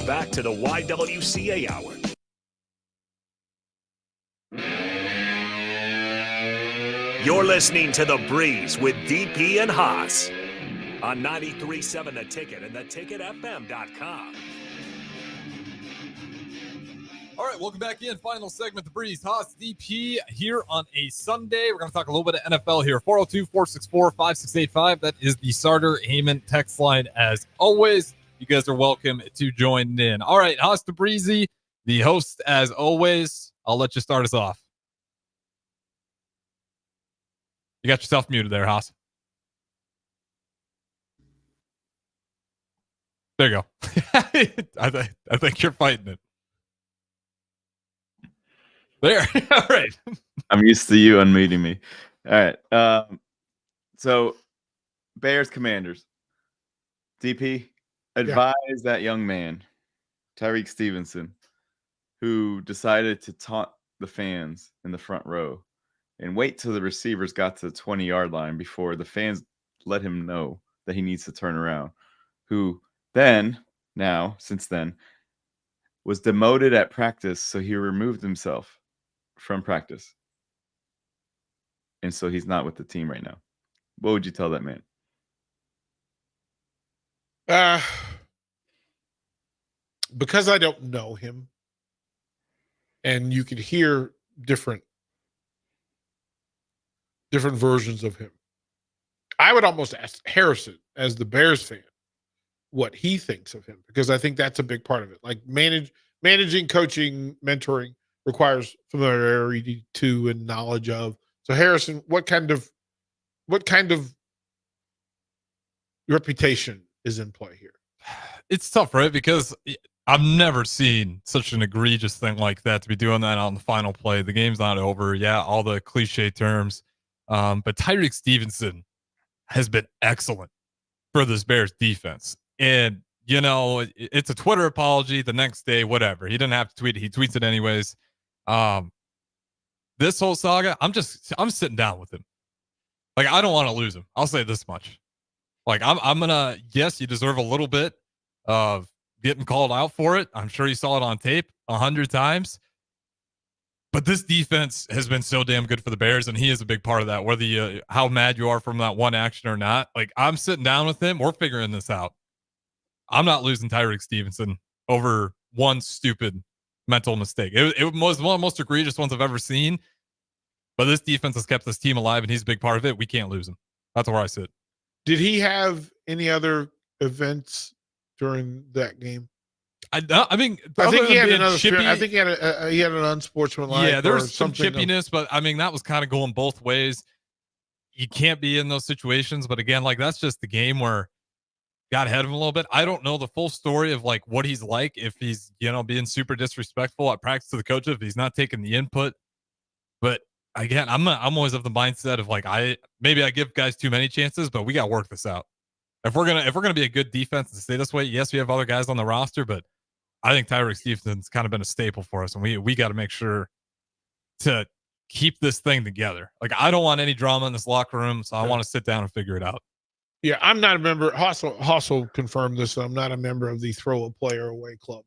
Back to the YWCA Hour. You're listening to The Breeze with DP and Haas on 93.7 The Ticket and theticketfm.com. All right, welcome back in. Final segment, The Breeze, Haas, DP here on a Sunday. We're going to talk a little bit of NFL here. 402-464-5685. That is the Sartor Heyman text line as always. You guys are welcome to join in. All right, Haas the Breezy, the host as always. I'll let you start us off. You got yourself muted there, Haas. There you go. I think you're fighting it. There. All right. I'm used to you unmuting me. All right. So Bears Commanders. DP, advise that young man, Tyreek Stevenson, who decided to taunt the fans in the front row and wait till the receivers got to the 20-yard line before the fans let him know that he needs to turn around, who since then, was demoted at practice, so he removed himself from practice. And so he's not with the team right now. What would you tell that man? Because I don't know him, and you could hear different versions of him. I would almost ask Harrison, as the Bears fan, what he thinks of him, because I think that's a big part of it. Like managing, coaching, mentoring requires familiarity to and knowledge of. So Harrison, what kind of reputation is in play here? It's tough, right? Because I've never seen such an egregious thing like that, to be doing that on the final play. The game's not over. Yeah, all the cliche terms. But Tyreek Stevenson has been excellent for this Bears defense. And, you know, it's a Twitter apology the next day, whatever. He didn't have to tweet it. He tweets it anyways. This whole saga, I'm sitting down with him. Like, I don't want to lose him. I'll say this much. Like, I'm going to, yes, you deserve a little bit of getting called out for it. I'm sure you saw it on tape 100 times. But this defense has been so damn good for the Bears, and he is a big part of that, whether you how mad you are from that one action or not. Like, I'm sitting down with him. We're figuring this out. I'm not losing Tyreek Stevenson over one stupid mental mistake. It was one of the most egregious ones I've ever seen. But this defense has kept this team alive, and he's a big part of it. We can't lose him. That's where I sit. Did he have any other events during that game? I mean, I think he had another. chippy, I think he had an unsportsmanlike. Yeah, there's some something chippiness, but I mean, that was kind of going both ways. You can't be in those situations, but again, like, that's just the game where got ahead of him a little bit. I don't know the full story of like what he's like, if he's, you know, being super disrespectful at practice to the coach, if he's not taking the input. But again, I'm always of the mindset of like, I give guys too many chances, but we got to work this out. If we're gonna be a good defense and stay this way, yes, we have other guys on the roster, but I think Tyreek Stevenson's kind of been a staple for us, and we got to make sure to keep this thing together. Like, I don't want any drama in this locker room, so I want to sit down and figure it out. Yeah, I'm not a member. Hossel confirmed this. I'm not a member of the Throw a Player Away Club.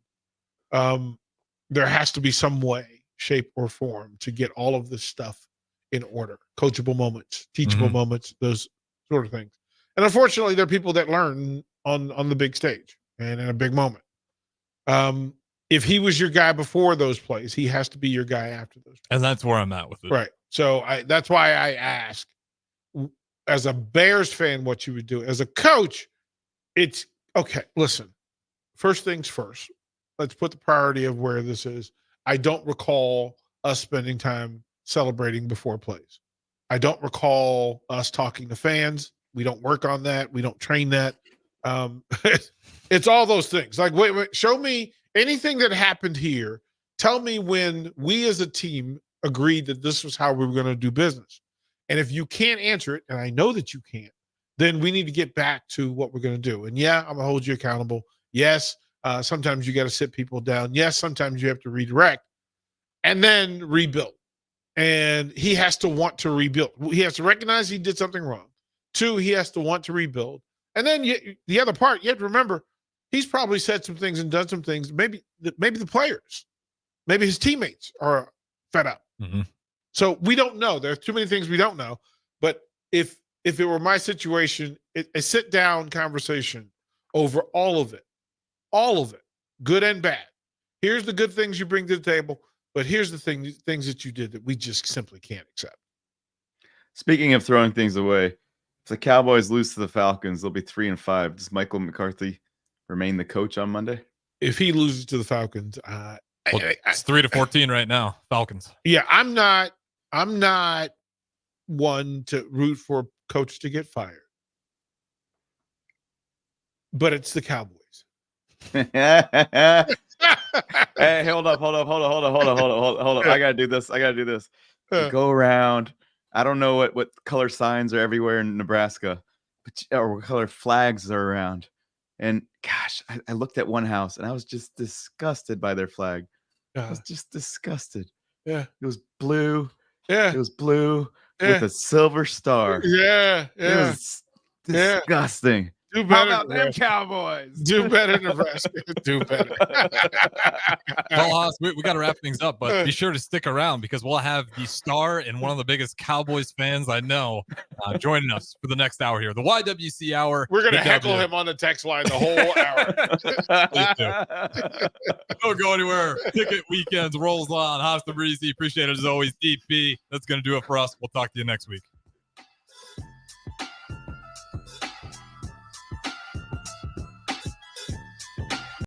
There has to be some way, shape, or form to get all of this stuff in order. Coachable moments, teachable moments, those sort of things. And unfortunately, there are people that learn on the big stage and in a big moment. If he was your guy before those plays, he has to be your guy after those plays. And that's where I'm at with it. Right. So that's why I ask, as a Bears fan, what you would do. As a coach, it's okay. Listen, first things first. Let's put the priority of where this is. I don't recall us spending time celebrating before plays. I don't recall us talking to fans. We don't work on that. We don't train that. It's all those things. Like, wait, show me anything that happened here. Tell me when we as a team agreed that this was how we were going to do business. And if you can't answer it, and I know that you can't, then we need to get back to what we're going to do. And yeah, I'm going to hold you accountable. Yes, Sometimes you got to sit people down. Yes, sometimes you have to redirect and then rebuild. And he has to want to rebuild. He has to recognize he did something wrong. 2, he has to want to rebuild. And then the other part, you have to remember, he's probably said some things and done some things. Maybe the players, maybe his teammates are fed up. Mm-hmm. So we don't know. There's too many things we don't know. But if it were my situation, a sit-down conversation over all of it, good and bad. Here's the good things you bring to the table, but here's the things that you did that we just simply can't accept. Speaking of throwing things away, if the Cowboys lose to the Falcons, they'll be 3-5. Does Michael McCarthy remain the coach on Monday? If he loses to the Falcons, it's 3-14 right now, Falcons. Yeah, I'm not one to root for a coach to get fired, but it's the Cowboys. Hey, hold up. I gotta do this. You go around. I don't know what color signs are everywhere in Nebraska, or what color flags are around. And gosh, I looked at one house and I was just disgusted by their flag. I was just disgusted. Yeah. It was blue. Yeah. It was blue with a silver star. Yeah. It was disgusting. Do better, How about them Cowboys? Do better, Nebraska. Do better. Well, Haas, we got to wrap things up, but be sure to stick around because we'll have the star and one of the biggest Cowboys fans I know joining us for the next hour here, the YWC Hour. We're going to heckle him on the text line the whole hour. Don't go anywhere. Ticket Weekends rolls on. Haas the Breezy. Appreciate it as always. DP. That's going to do it for us. We'll talk to you next week.